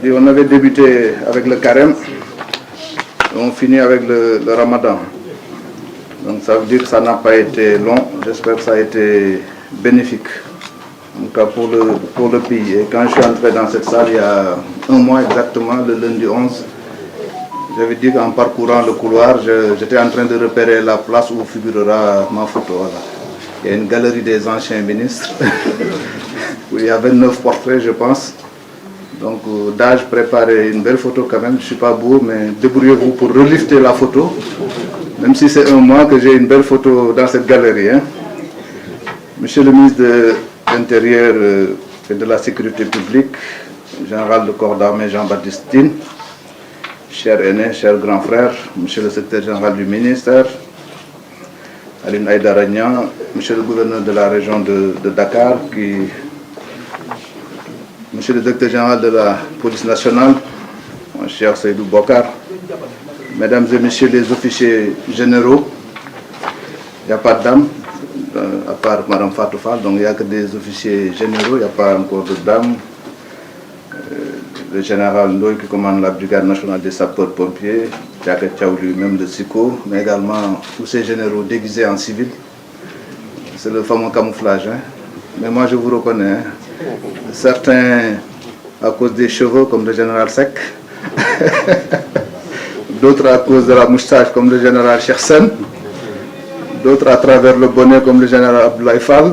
dis, on avait débuté avec le carême, et on finit avec le ramadan. Donc ça veut dire que ça n'a pas été long, j'espère que ça a été bénéfique, en tout cas pour le pays. Et quand je suis entré dans cette salle il y a un mois exactement, le lundi 11, j'avais dit qu'en parcourant le couloir, j'étais en train de repérer la place où figurera ma photo. Voilà. Il y a une galerie des anciens ministres, où il y a 29 portraits je pense. Donc d'âge, préparez une belle photo quand même, je ne suis pas beau, mais débrouillez-vous pour relifter la photo, même si c'est un mois que j'ai une belle photo dans cette galerie. Hein. Monsieur le ministre de l'Intérieur et de la Sécurité publique, général de corps d'armée Jean-Baptiste Tine, cher aîné, cher grand frère, monsieur le secrétaire général du ministère, Aline Aïdara Niang, monsieur le gouverneur de la région de Dakar, monsieur le directeur général de la police nationale, mon cher Seydou Bokar, mesdames et messieurs les officiers généraux, il n'y a pas de dames, à part Mme Fatou Fall, donc il n'y a que des officiers généraux, il n'y a pas encore de dames. Le général Ndoye qui commande la brigade nationale des sapeurs-pompiers, Diaké Tchaou lui-même de SICO, mais également tous ces généraux déguisés en civil. C'est le fameux camouflage. Hein. Mais moi je vous reconnais. Hein. Certains à cause des cheveux comme le général Sek, d'autres à cause de la moustache comme le général Chersen, d'autres à travers le bonnet comme le général Abdoulaye Fall,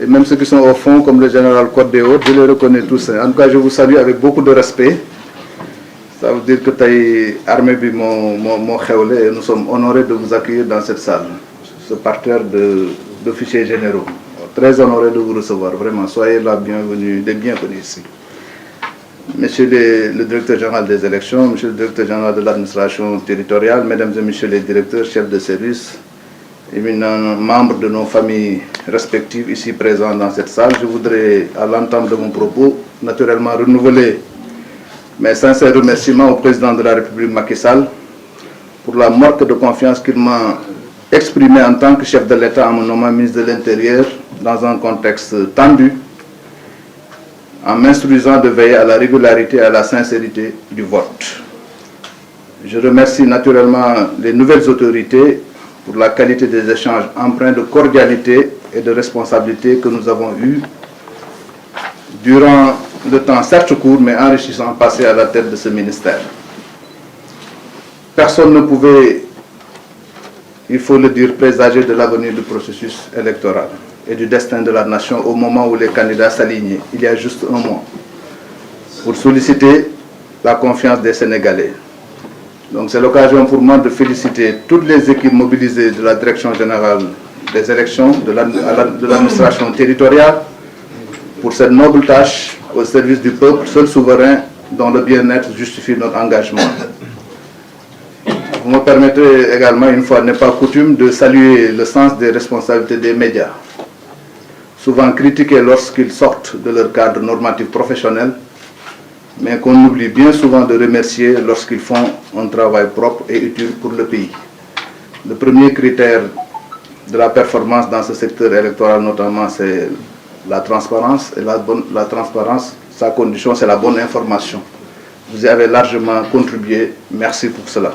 et même ceux qui sont au fond comme le général Côte des Hauts, je les reconnais tous. En tout cas, je vous salue avec beaucoup de respect. Ça veut dire que taille armée bi mon xewle et nous sommes honorés de vous accueillir dans cette salle, ce parterre d'officiers généraux. Très honoré de vous recevoir, vraiment. Soyez là bienvenus, des bienvenus ici. Monsieur le directeur général des élections, monsieur le directeur général de l'administration territoriale, mesdames et messieurs les directeurs, chefs de service, éminents membres de nos familles respectives ici présents dans cette salle, je voudrais, à l'entame de mon propos, naturellement renouveler mes sincères remerciements au président de la République Macky Sall pour la marque de confiance qu'il m'a exprimée en tant que chef de l'État en me nommant ministre de l'Intérieur dans un contexte tendu, en m'instruisant de veiller à la régularité et à la sincérité du vote. Je remercie naturellement les nouvelles autorités pour la qualité des échanges empreints de cordialité et de responsabilité que nous avons eus durant le temps certes court mais enrichissant passé à la tête de ce ministère. Personne ne pouvait, il faut le dire, présager de l'avenir du processus électoral et du destin de la nation au moment où les candidats s'alignaient, il y a juste un mois, pour solliciter la confiance des Sénégalais. Donc c'est l'occasion pour moi de féliciter toutes les équipes mobilisées de la Direction générale des élections, de l'administration territoriale, pour cette noble tâche au service du peuple, seul souverain dont le bien-être justifie notre engagement. Vous me permettrez également, une fois n'est pas coutume, de saluer le sens des responsabilités des médias, souvent critiqués lorsqu'ils sortent de leur cadre normatif professionnel, mais qu'on oublie bien souvent de remercier lorsqu'ils font un travail propre et utile pour le pays. Le premier critère de la performance dans ce secteur électoral notamment, c'est la transparence. Et la transparence, sa condition, c'est la bonne information. Vous y avez largement contribué, merci pour cela.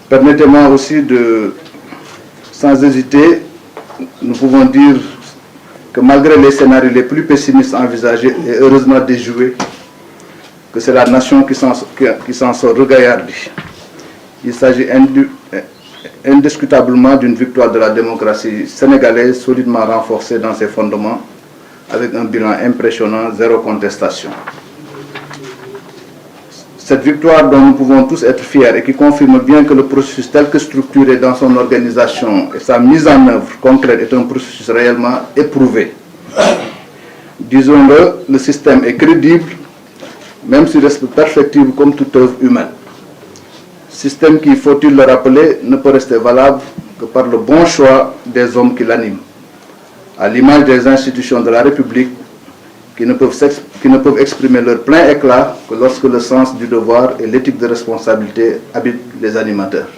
Permettez-moi aussi de, sans hésiter, nous pouvons dire que malgré les scénarios les plus pessimistes envisagés et heureusement déjoués, que c'est la nation qui s'en sort regaillardie. Il s'agit indiscutablement d'une victoire de la démocratie sénégalaise solidement renforcée dans ses fondements, avec un bilan impressionnant, zéro contestation. Cette victoire dont nous pouvons tous être fiers et qui confirme bien que le processus tel que structuré dans son organisation et sa mise en œuvre concrète est un processus réellement éprouvé. Disons-le, le système est crédible, même s'il reste perfectible comme toute œuvre humaine. Système qui, faut-il le rappeler, ne peut rester valable que par le bon choix des hommes qui l'animent, à l'image des institutions de la République qui ne peuvent exprimer leur plein éclat que lorsque le sens du devoir et l'éthique de responsabilité habitent les animateurs,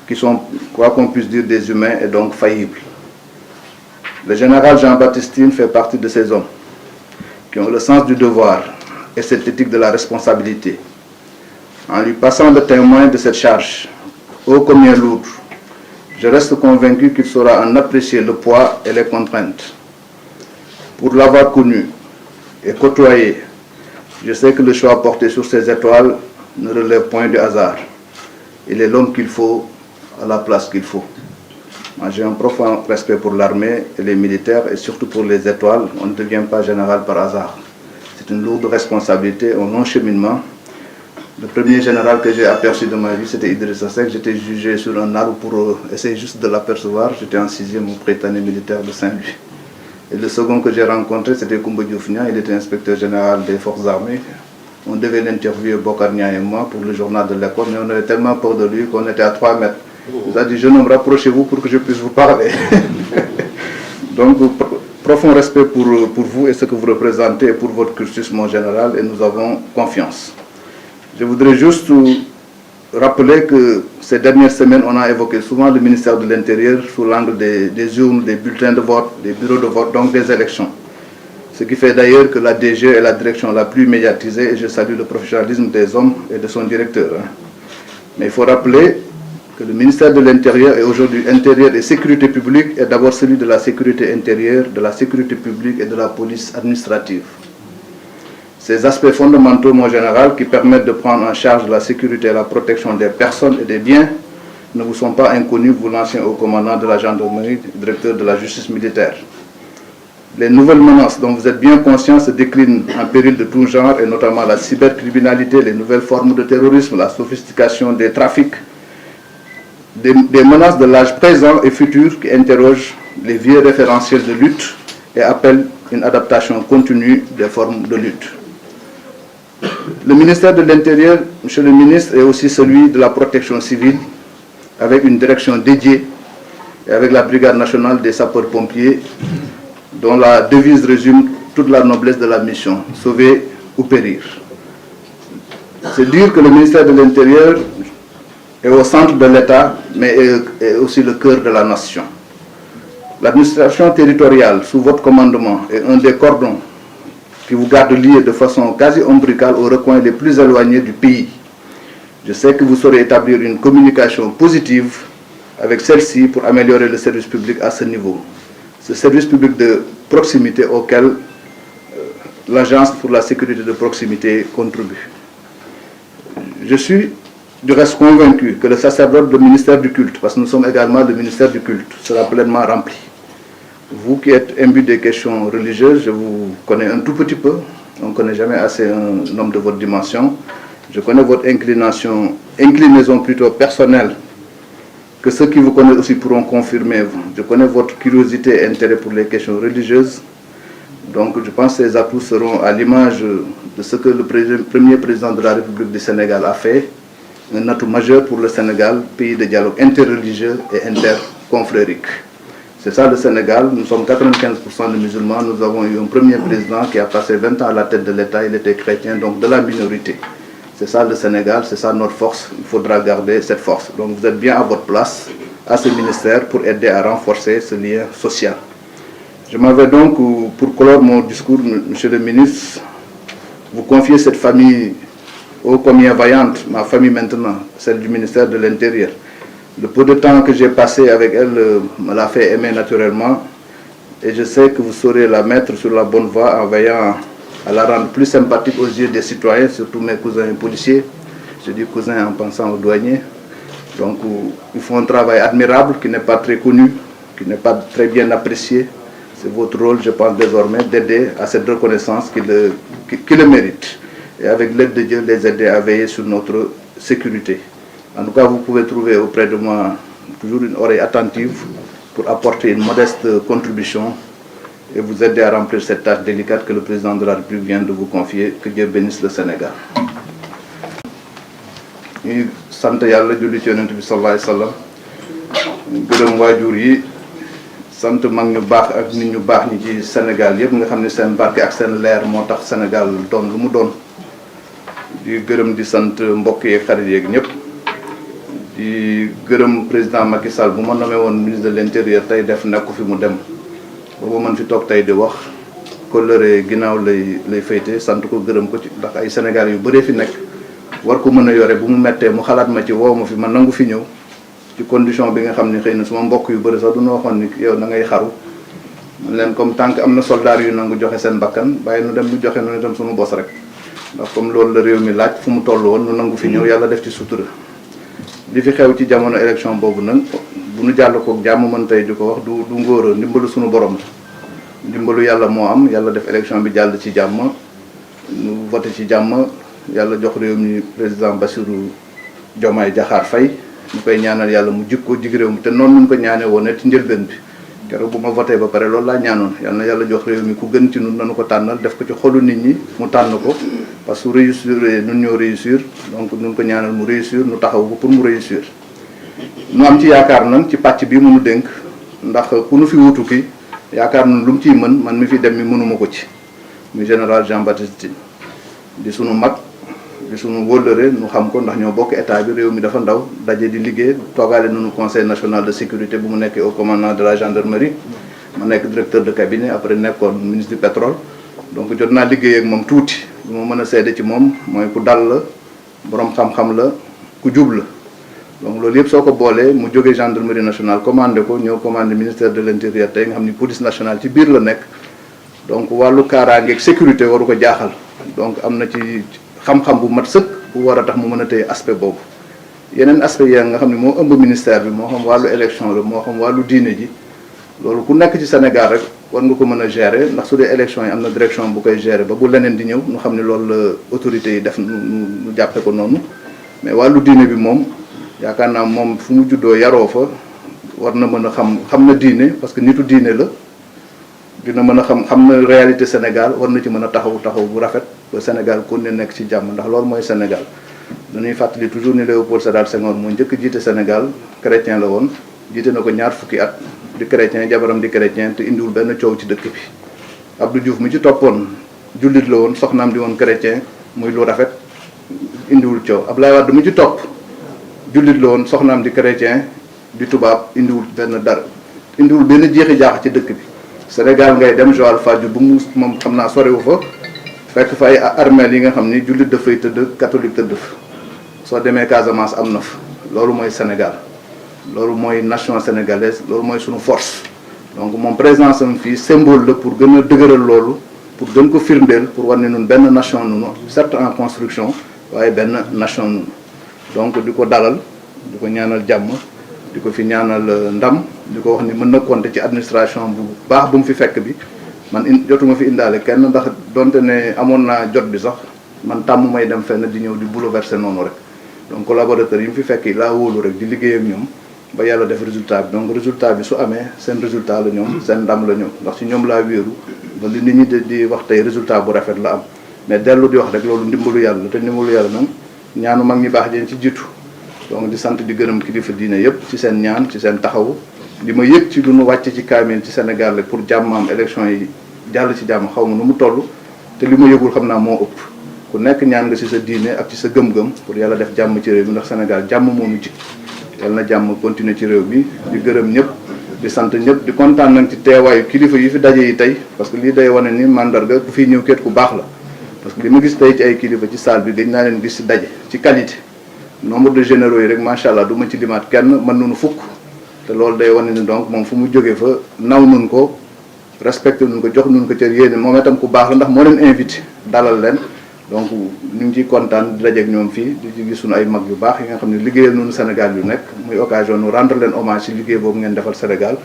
qui sont, quoi qu'on puisse dire, des humains et donc faillibles. Le général Jean-Baptiste Tine fait partie de ces hommes qui ont le sens du devoir et cette éthique de la responsabilité. En lui passant le témoin de cette charge, ô combien lourde, je reste convaincu qu'il saura en apprécier le poids et les contraintes. Pour l'avoir connu et côtoyé, je sais que le choix porté sur ces étoiles ne relève point du hasard. Il est l'homme qu'il faut à la place qu'il faut. J'ai un profond respect pour l'armée et les militaires et surtout pour les étoiles. On ne devient pas général par hasard. C'est une lourde responsabilité, un long cheminement. Le premier général que j'ai aperçu de ma vie, c'était Idrissa Seck. J'étais jugé sur un arbre pour essayer juste de l'apercevoir. J'étais en 6e au Prytanée militaire de Saint-Louis. Et le second que j'ai rencontré, c'était Koumba Diouf Niang. Il était inspecteur général des forces armées. On devait l'interviewer, Bokar Niang et moi, pour le journal de l'école, mais on avait tellement peur de lui qu'on était à 3 mètres. Il a dit, jeune homme, rapprochez-vous pour que je puisse vous parler. Donc, profond respect pour vous et ce que vous représentez et pour votre cursus, mon général, et nous avons confiance. Je voudrais juste rappeler que ces dernières semaines, on a évoqué souvent le ministère de l'Intérieur sous l'angle des urnes, des bulletins de vote, des bureaux de vote, donc des élections. Ce qui fait d'ailleurs que la DG est la direction la plus médiatisée et je salue le professionnalisme des hommes et de son directeur. Mais il faut rappeler que le ministère de l'Intérieur est aujourd'hui intérieur et sécurité publique est d'abord celui de la sécurité intérieure, de la sécurité publique et de la police administrative. Ces aspects fondamentaux, mon général, qui permettent de prendre en charge la sécurité et la protection des personnes et des biens, ne vous sont pas inconnus, vous l'ancien haut commandant de la gendarmerie, directeur de la justice militaire. Les nouvelles menaces dont vous êtes bien conscients se déclinent en péril de tout genre, et notamment la cybercriminalité, les nouvelles formes de terrorisme, la sophistication des trafics, des menaces de l'âge présent et futur qui interrogent les vieux référentiels de lutte et appellent une adaptation continue des formes de lutte. Le ministère de l'Intérieur, Monsieur le ministre, est aussi celui de la protection civile, avec une direction dédiée et avec la Brigade nationale des sapeurs-pompiers, dont la devise résume toute la noblesse de la mission, sauver ou périr. C'est dire que le ministère de l'Intérieur est au centre de l'État, mais est aussi le cœur de la nation. L'administration territoriale, sous votre commandement, est un des cordons qui vous garde liés de façon quasi ombricale aux recoins les plus éloignés du pays. Je sais que vous saurez établir une communication positive avec celle-ci pour améliorer le service public à ce niveau. Ce service public de proximité auquel l'Agence pour la sécurité de proximité contribue. Je suis du reste convaincu que le sacerdoce du ministère du culte, parce que nous sommes également le ministère du culte, sera pleinement rempli. Vous qui êtes imbu des questions religieuses, je vous connais un tout petit peu, on ne connaît jamais assez un homme de votre dimension. Je connais votre inclinaison plutôt personnelle, que ceux qui vous connaissent aussi pourront confirmer. Je connais votre curiosité et intérêt pour les questions religieuses. Donc je pense que ces atouts seront à l'image de ce que le premier président de la République du Sénégal a fait, un atout majeur pour le Sénégal, pays de dialogue interreligieux et interconfrérique. C'est ça le Sénégal, nous sommes 95% de musulmans, nous avons eu un premier président qui a passé 20 ans à la tête de l'État, il était chrétien, donc de la minorité. C'est ça le Sénégal, c'est ça notre force, il faudra garder cette force. Donc vous êtes bien à votre place, à ce ministère, pour aider à renforcer ce lien social. Je m'avais donc, pour clore mon discours, Monsieur le ministre, vous confier cette famille ô combien vaillante, ma famille maintenant, celle du ministère de l'Intérieur. Le peu de temps que j'ai passé avec elle me l'a fait aimer naturellement et je sais que vous saurez la mettre sur la bonne voie en veillant à la rendre plus sympathique aux yeux des citoyens, surtout mes cousins policiers. Je dis cousins en pensant aux douaniers. Donc ils font un travail admirable qui n'est pas très connu, qui n'est pas très bien apprécié. C'est votre rôle, je pense désormais, d'aider à cette reconnaissance qui le mérite. Et avec l'aide de Dieu, les aider à veiller sur notre sécurité. En tout cas, vous pouvez trouver auprès de moi toujours une oreille attentive pour apporter une modeste contribution et vous aider à remplir cette tâche délicate que le président de la République vient de vous confier. Que Dieu bénisse le Sénégal. Ñu sant Yàlla julli ci Yonent bi sallallahu alayhi wa sallam gërëm waajur yi sant mag ñu baax ak nit ñu baax ñi ci Sénégal yëpp nga xam ne seen barke ak seen leer moo tax Sénégal doon lu mu doon di gërëm di sant mbokk yeeg xarit yeeg ñëpp di gërëm président Macky Sall bu ma nommé woon ministre de l'Intérieur tey def nekk fi mu dem booba mën fi toog tey di wax kóllëre ginnaaw lay féete sant ko gërëm ko ci ndax ay Sénégal yu bëree fi nekk war ko mën a yore bu mu mettee mu xalaat ma ci woo ma fi man nangu fi ñëw ci condition bi nga xam ne xëy na suma mbokk yu bëri sax du ñu waxoon ni yow da ngay xaru man leen comme tant que am na soldat yu nangu joxe seen bakkan bàyyi nu dem ñu joxe nu itam suñu bos rek ndax comme loolu la réew mi laaj fu mu toll woon nu nangu fi ñëw yàlla def ci sutura li fi xew ci jamono élection boobu nag bu nu jàll koog jàmm mën tey di ko wax du ngóora ndimbalu suñu borom la ndimbalu yàlla moo am yàlla def élection bi jàll ci jàmm nu voté ci jàmm yàlla jox réew mi président Bassirou Diomaye Diakhar Faye ñu koy ñaanal yàlla mu jik ko jig réew mi te noonu ñu ko ñaanee woon ci njëlbeen bi keroog bu ma voté ba pare loolu laa ñaanoon yàlla na yàlla jox réew mi ku gën ci nun nanu ko tànnal def ko ci xolu nit ñi mu tànn ko parce que réussir nun ñoo réussir donc nun ko ñaanal mu réussir nu taxaw ko pour mu réussir nu am ci yaakaar nag ci pàcc bi mënu dénk ndax ku nu fi wutu ki yaakaar na lu mu ciy mën man mi fi dem mi mënuma ko ci muy général Jean Baptiste Tine di sunu mag di sunu wóllëre nu xam ko ndax ñoo bokk état bi réew mi dafa ndaw daje di liggéey toogaale nunu conseil national de sécurité bu mu nekkee au commandant de la gendarmerie ma nekk directeur de cabinet après nekkoon ministre du pétrole donc jot naa liggéey ak moom tuuti lu ma mën a seede ci moom mooy ku dal la borom xam-xam la ku jub la donc loolu yëpp soo ko boolee mu jógee gendarmerie nationale commandé ko ñëw commandé ministère de l'intérieur tey nga xam ni police nationale ci biir la nekk donc wàllu kaaraange ak sécurité waru ko jaaxal donc am na ci xam-xam bu mat sëkk bu war a tax mu mën a téye aspect boobu yeneen aspect yi nga xam ne moo ëmb ministère bi moo xam wàllu élection la moo xam wàllu diine ji loolu ku nekk ci Sénégal rek war nga ko mën a gérer ndax su dee élection yi am na direction bu koy gérer ba bu leneen di ñëw ñu xam ne loolu la autorités yi def nu jàppe ko noonu mais wàllu diine bi moom yaakaar naa moom fu mu juddoo yaroo fa war na mën a xam na diine parce que nitu diine la dina mën a xam na réalité Sénégal war na ci mën a taxaw bu rafet ba Sénégal kon ne nekk ci jàmm ndax loolu mooy Sénégal dañuy fàttali toujours ni Léopold Sédar Senghor moo njëkk jiite Sénégal chrétien la woon jiite na ko ñaar fukki at di chrétien jabaram di chrétien te indiwul benn coow ci dëkk bi Abdou Diouf mi ci toppoon jullit la woon soxnaam di woon chrétien muy lu rafet indiwul coow Abdoulaye Wade mi ci topp jullit la woon soxnaam di chrétien di tubaab indiwul benn jeexi jaax ci dëkk bi Sénégal ngay dem Joal Fadiouth bu mu moom xam naa sorewu fa fekk fa ay armeel yi nga xam ni jullit dafay tëdd catholique tëdd fa soo demee Casamance am na fa loolu mooy Sénégal loolu mooy nation sénégalaise loolu mooy suñu force donc moom présence am fii symbole la pour gën a dëgëral loolu pour gën ko firndeel pour war ne nun benn nation nunu certes en construction waaye benn nation nunu donc di ko dalal di ko ñaanal jàmm di ko fi ñaanal ndam di ko wax ni mën na compter ci administration bu baax bu mu fi fekk bi man jotuma fi indaale kenn ndax donte ne amoon naa jot bi sax man tàmm may dem fenn di ñëw di bouleverser noonu rek donc collaborateurs yi mu fi fekk yi laa wóolu rek di liggéey ak ñoom ba yàlla def résultat bi donc résultat bi su amee seen résultat la ñoom seen ndam la ñoom ndax ci ñoom laa wéeru ba li nit ñi di wax tey résultat bu rafet la am mais dellu di wax rek loolu ndimbalu yàlla te ndimbalu yàlla nag ñaanu mag ñi baax jeen ci jiitu donc di sant di gërëm kilifa diine yëpp ci seen ñaan ci seen taxawu li ma yëg ci lu nu wàcc ci kaamil ci Sénégal rek pour jàmmam élection yi jàll ci jàmm xaw ma nu mu toll te li ma yëgul xam naa moo ëpp ku nekk ñaan nga ci sa diine ak ci sa gëm-gëm pour yàlla def jàmm ci réew mi ndax Sénégal jàmm moo nu jik yàlla na jàmm continuer ci réew mi di gërëm ñëpp di sant ñëpp di kontaan nag ci teewaayu kilifa yi fi daje yi tey parce que lii day wane ni mandarga ku fiy ñëw kéet ku baax la parce que li ma gis tey ci ay kilifa ci salle bi dañ naa leen gis ci daje ci qualité nombre de généraux yi rek macha allah du ma ci limaat kenn mën nañu fukk te loolu day wane ni donc moom fu mu jógee fa naw nun ko respecté nun ko jox nun ko cër yéene moom itam ku baax la ndax moo leen invité dalal leen donc ñu ngi ciy kontaan di dajeek ñoom fii di ci gis suñu ay mag yu baax yi nga xam ne liggéeyal noonu Sénégal yu nekk muy occasion nu rendre leen hommage ci liggéey boobu ngeen defal Sénégal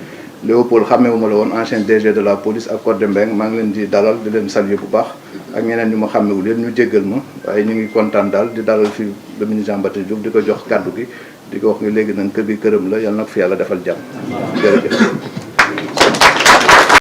Léopold xàmmewuma la woon ancien DG de la police ak Codé Mbengue maa ngi leen di dalal di leen saluer bu baax ak ñeneen ñu ma xàmmewul yéen ñu jéggal ma waaye ñu ngi kontaan daal di dalal fi le ministre Jean Baptiste Diouf di ko jox kàddu gi di ko wax nga léegi nag kër gi këram la yal na ko fi yàlla defal jàmm jërëjëf